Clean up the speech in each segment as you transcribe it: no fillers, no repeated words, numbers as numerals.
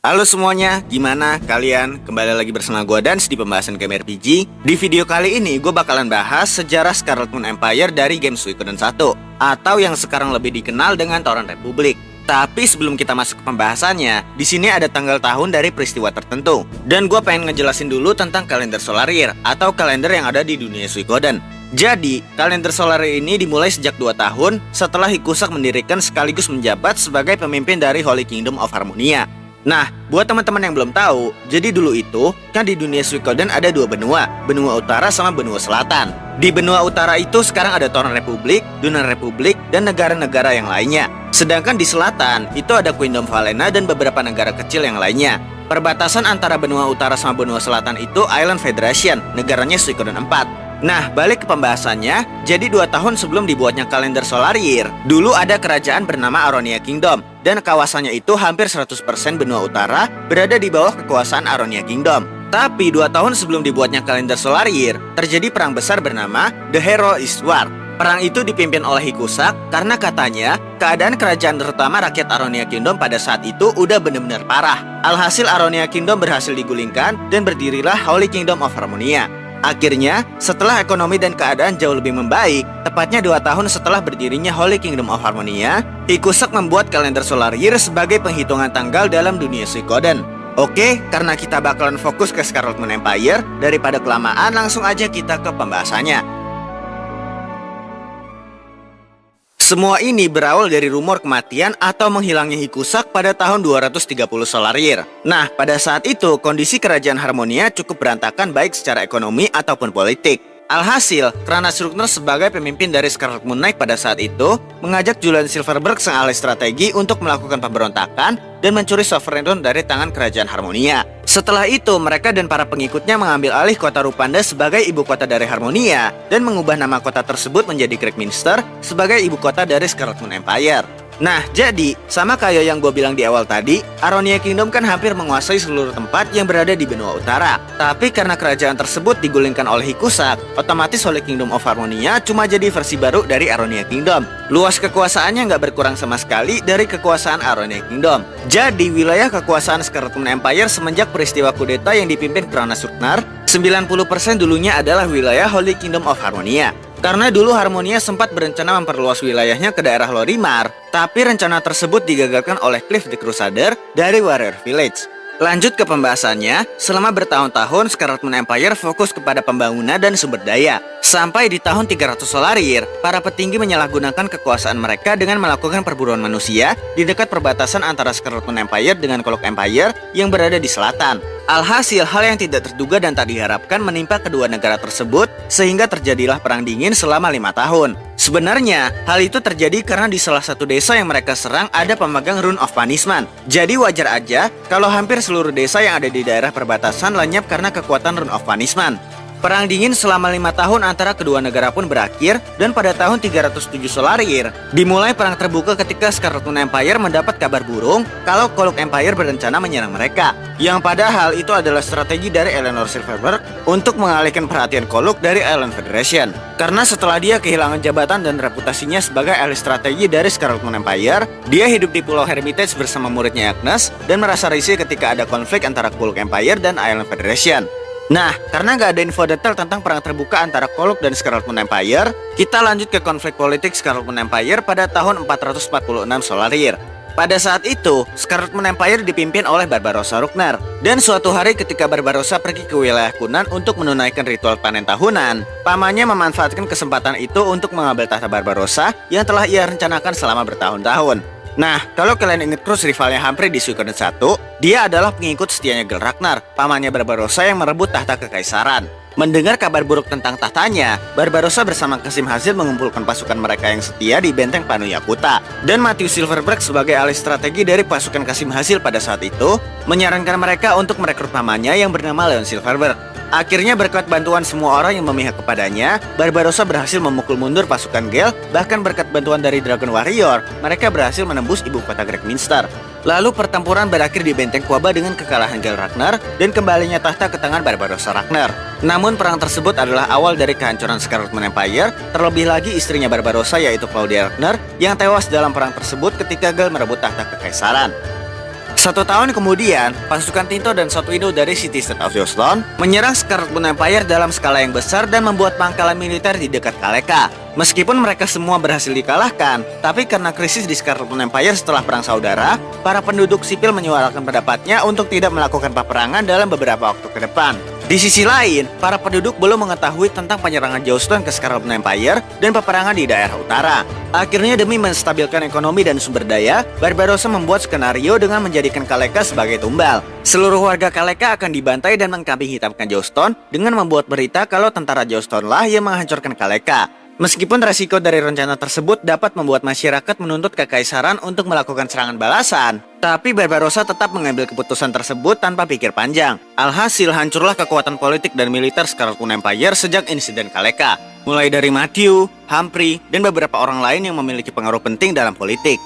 Halo semuanya, gimana kalian? Kembali lagi bersama gue Dans di pembahasan game RPG. Di video kali ini gue bakalan bahas sejarah Scarlet Moon Empire dari game Suikoden 1, atau yang sekarang lebih dikenal dengan Tauren Republic. Tapi sebelum kita masuk ke pembahasannya, di sini ada tanggal tahun dari peristiwa tertentu. Dan gue pengen ngejelasin dulu tentang kalender Solar Year, atau kalender yang ada di dunia Suikoden. Jadi, kalender Solar Year ini dimulai sejak 2 tahun setelah Hikusak mendirikan sekaligus menjabat sebagai pemimpin dari Holy Kingdom of Harmonia. Nah, buat teman-teman yang belum tahu, jadi dulu itu kan di dunia Suikoden ada 2 benua, benua utara sama benua selatan. Di benua utara itu sekarang ada Tauren Republic, Dunan Republic, dan negara-negara yang lainnya. Sedangkan di selatan itu ada Kingdom Valena dan beberapa negara kecil yang lainnya. Perbatasan antara benua utara sama benua selatan itu Island Federation, negaranya Suikoden 4. Nah, balik ke pembahasannya, jadi 2 tahun sebelum dibuatnya kalender Solar Year, dulu ada kerajaan bernama Aronia Kingdom, dan kawasannya itu hampir 100% benua utara berada di bawah kekuasaan Aronia Kingdom. Tapi 2 tahun sebelum dibuatnya kalender Solar Year, terjadi perang besar bernama The Hero East War. Perang itu dipimpin oleh Hikusak karena katanya keadaan kerajaan terutama rakyat Aronia Kingdom pada saat itu udah benar-benar parah. Alhasil Aronia Kingdom berhasil digulingkan dan berdirilah Holy Kingdom of Harmonia. Akhirnya, setelah ekonomi dan keadaan jauh lebih membaik, tepatnya 2 tahun setelah berdirinya Holy Kingdom of Harmonia, Hikusak membuat kalender Solar Year sebagai penghitungan tanggal dalam dunia Suikoden. Oke, karena kita bakalan fokus ke Scarlet Moon Empire, daripada kelamaan langsung aja kita ke pembahasannya. Semua ini berawal dari rumor kematian atau menghilangnya Hikusak pada tahun 230 Solar Year. Nah, pada saat itu kondisi kerajaan Harmonia cukup berantakan baik secara ekonomi ataupun politik. Alhasil, Kranas Rukner sebagai pemimpin dari Scarlet Moon Knight pada saat itu mengajak Julian Silverberg sang ahli strategi untuk melakukan pemberontakan dan mencuri Sovereign dari tangan kerajaan Harmonia. Setelah itu, mereka dan para pengikutnya mengambil alih kota Rupanda sebagai ibu kota dari Harmonia dan mengubah nama kota tersebut menjadi Kragminster sebagai ibu kota dari Scarlet Moon Empire. Nah, jadi, sama kayak yang gue bilang di awal tadi, Aronia Kingdom kan hampir menguasai seluruh tempat yang berada di benua utara. Tapi karena kerajaan tersebut digulingkan oleh Hikusak, otomatis Holy Kingdom of Harmonia cuma jadi versi baru dari Aronia Kingdom. Luas kekuasaannya nggak berkurang sama sekali dari kekuasaan Aronia Kingdom. Jadi, wilayah kekuasaan Scarlet Moon Empire semenjak peristiwa kudeta yang dipimpin Kranas Rukner, 90% dulunya adalah wilayah Holy Kingdom of Harmonia. Karena dulu Harmonia sempat berencana memperluas wilayahnya ke daerah Lorimar, tapi rencana tersebut digagalkan oleh Cliff the Crusader dari Warrior Village. Lanjut ke pembahasannya, selama bertahun-tahun Scarlet Moon Empire fokus kepada pembangunan dan sumber daya. Sampai di tahun 300 Solar Year, para petinggi menyalahgunakan kekuasaan mereka dengan melakukan perburuan manusia di dekat perbatasan antara Scarlet Moon Empire dengan Cloak Empire yang berada di selatan. Alhasil, hal yang tidak terduga dan tak diharapkan menimpa kedua negara tersebut, sehingga terjadilah perang dingin selama 5 tahun. Sebenarnya, hal itu terjadi karena di salah satu desa yang mereka serang ada pemegang Rune of Punishment. Jadi wajar aja kalau hampir seluruh desa yang ada di daerah perbatasan lenyap karena kekuatan Rune of Punishment. Perang dingin selama 5 tahun antara kedua negara pun berakhir, dan pada tahun 307 Solar Year, dimulai perang terbuka ketika Scarlet Moon Empire mendapat kabar burung kalau Cloak Empire berencana menyerang mereka. Yang padahal itu adalah strategi dari Eleanor Silverberg untuk mengalihkan perhatian Cloak dari Island Federation. Karena setelah dia kehilangan jabatan dan reputasinya sebagai ahli strategi dari Scarlet Moon Empire, dia hidup di Pulau Hermitage bersama muridnya Agnes dan merasa risih ketika ada konflik antara Cloak Empire dan Island Federation. Nah, karena nggak ada info detail tentang perang terbuka antara Cloak dan Scarlet Moon Empire, kita lanjut ke konflik politik Scarlet Moon Empire pada tahun 446 Solar Year. Pada saat itu, Scarlet Moon Empire dipimpin oleh Barbarossa Rukner. Dan suatu hari ketika Barbarossa pergi ke wilayah Kunan untuk menunaikan ritual panen tahunan, pamannya memanfaatkan kesempatan itu untuk mengambil tahta Barbarossa yang telah ia rencanakan selama bertahun-tahun. Nah, kalau kalian ingat terus rivalnya Humphrey di Suikoden 1, dia adalah pengikut setianya Gil Ragnar, pamannya Barbarossa yang merebut tahta kekaisaran. Mendengar kabar buruk tentang tahtanya, Barbarossa bersama Kasim Hazil mengumpulkan pasukan mereka yang setia di benteng Panuyakuta. Dan Matthew Silverberg sebagai ahli strategi dari pasukan Kasim Hazil pada saat itu, menyarankan mereka untuk merekrut pamannya yang bernama Leon Silverberg. Akhirnya berkat bantuan semua orang yang memihak kepadanya, Barbarossa berhasil memukul mundur pasukan Gel. Bahkan berkat bantuan dari Dragon Warrior, mereka berhasil menembus ibu kota Kragminster. Lalu pertempuran berakhir di benteng Quaba dengan kekalahan Gil Ragnar dan kembalinya tahta ke tangan Barbarossa Ragnar. Namun perang tersebut adalah awal dari kehancuran Scarlet Moon Empire, terlebih lagi istrinya Barbarossa yaitu Claudia Ragnar yang tewas dalam perang tersebut ketika Gel merebut tahta kekaisaran. 1 tahun kemudian, pasukan Tinto dan Sotwino dari City-State of Jouston menyerang Scarlet Moon Empire dalam skala yang besar dan membuat pangkalan militer di dekat Kaleka. Meskipun mereka semua berhasil dikalahkan, tapi karena krisis di Scarlet Moon Empire setelah Perang Saudara, para penduduk sipil menyuarakan pendapatnya untuk tidak melakukan peperangan dalam beberapa waktu ke depan. Di sisi lain, para penduduk belum mengetahui tentang penyerangan Jouston ke Scarlet Moon Empire dan peperangan di daerah utara. Akhirnya demi menstabilkan ekonomi dan sumber daya, Barbarossa membuat skenario dengan menjadikan Kaleka sebagai tumbal. Seluruh warga Kaleka akan dibantai dan mengkambing hitamkan Jouston dengan membuat berita kalau tentara Jouston lah yang menghancurkan Kaleka. Meskipun resiko dari rencana tersebut dapat membuat masyarakat menuntut kekaisaran untuk melakukan serangan balasan, tapi Barbarossa tetap mengambil keputusan tersebut tanpa pikir panjang. Alhasil hancurlah kekuatan politik dan militer Scarlet Moon Empire sejak insiden Kaleka, mulai dari Matthew, Humphrey, dan beberapa orang lain yang memiliki pengaruh penting dalam politik.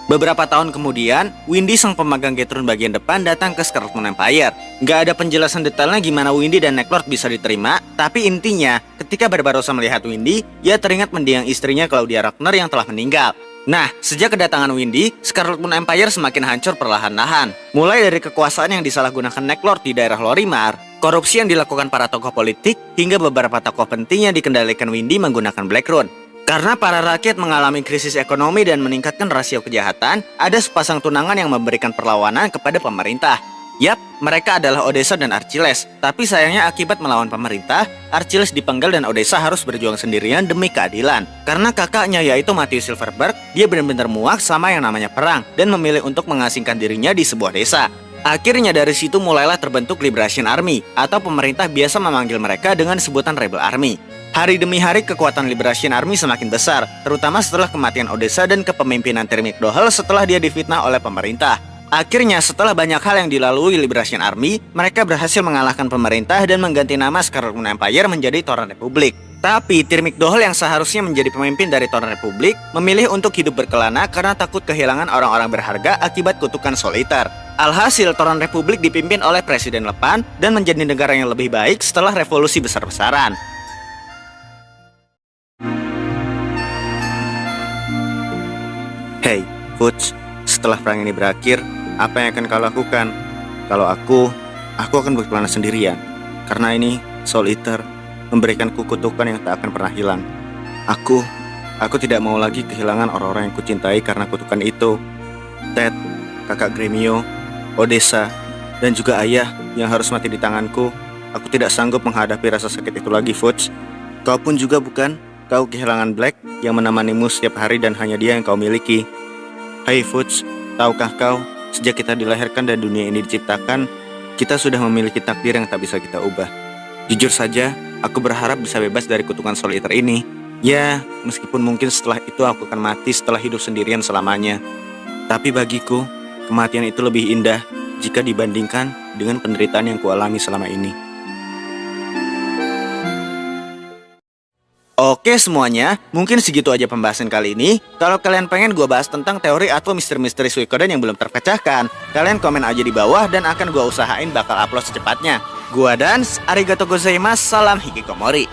Beberapa tahun kemudian, Windy sang pemegang Gateron bagian depan datang ke Scarlet Moon Empire. Gak ada penjelasan detailnya gimana Windy dan Necklord bisa diterima, tapi intinya, ketika Barbarossa melihat Windy, ia teringat mendiang istrinya Claudia Ragnar yang telah meninggal. Nah, sejak kedatangan Windy, Scarlet Moon Empire semakin hancur perlahan-lahan. Mulai dari kekuasaan yang disalahgunakan Necklord di daerah Lorimar, korupsi yang dilakukan para tokoh politik, hingga beberapa tokoh penting yang dikendalikan Windy menggunakan Blackroot. Karena para rakyat mengalami krisis ekonomi dan meningkatkan rasio kejahatan, ada sepasang tunangan yang memberikan perlawanan kepada pemerintah. Yap, mereka adalah Odessa dan Achilles. Tapi sayangnya akibat melawan pemerintah, Achilles dipenggal dan Odessa harus berjuang sendirian demi keadilan. Karena kakaknya yaitu Matthew Silverberg, dia benar-benar muak sama yang namanya perang dan memilih untuk mengasingkan dirinya di sebuah desa. Akhirnya dari situ mulailah terbentuk Liberation Army, atau pemerintah biasa memanggil mereka dengan sebutan Rebel Army. Hari demi hari kekuatan Liberation Army semakin besar, terutama setelah kematian Odessa dan kepemimpinan Thermidor setelah dia difitnah oleh pemerintah. Akhirnya setelah banyak hal yang dilalui Liberation Army, mereka berhasil mengalahkan pemerintah dan mengganti nama Scarlet Moon Empire menjadi Tauren Republic. Tapi Thermidor yang seharusnya menjadi pemimpin dari Tauren Republic memilih untuk hidup berkelana karena takut kehilangan orang-orang berharga akibat kutukan Soul Eater. Alhasil Tauren Republic dipimpin oleh Presiden Lepan dan menjadi negara yang lebih baik setelah revolusi besar-besaran. Hey, Fudge, setelah perang ini berakhir, apa yang akan kau lakukan? Kalau aku akan berkelana sendirian. Karena ini, Soul Eater memberikanku kutukan yang tak akan pernah hilang. Aku tidak mau lagi kehilangan orang-orang yang kucintai karena kutukan itu. Ted, kakak Gremio, Odessa, dan juga ayah yang harus mati di tanganku. Aku tidak sanggup menghadapi rasa sakit itu lagi, Fudge. Kau pun juga bukan? Kau kehilangan Black yang menemanimu setiap hari dan hanya dia yang kau miliki. Hai Fudge, tahukah kau, sejak kita dilahirkan dan dunia ini diciptakan, kita sudah memiliki takdir yang tak bisa kita ubah. Jujur saja, aku berharap bisa bebas dari kutukan Soul Eater ini. Ya, meskipun mungkin setelah itu aku akan mati setelah hidup sendirian selamanya. Tapi bagiku, kematian itu lebih indah jika dibandingkan dengan penderitaan yang kualami selama ini. Oke semuanya, mungkin segitu aja pembahasan kali ini. Kalau kalian pengen gue bahas tentang teori atau misteri-misteri Suikoden yang belum terpecahkan, kalian komen aja di bawah dan akan gue usahain bakal upload secepatnya. Gua Dans, arigatou gozaimasu, salam hikikomori.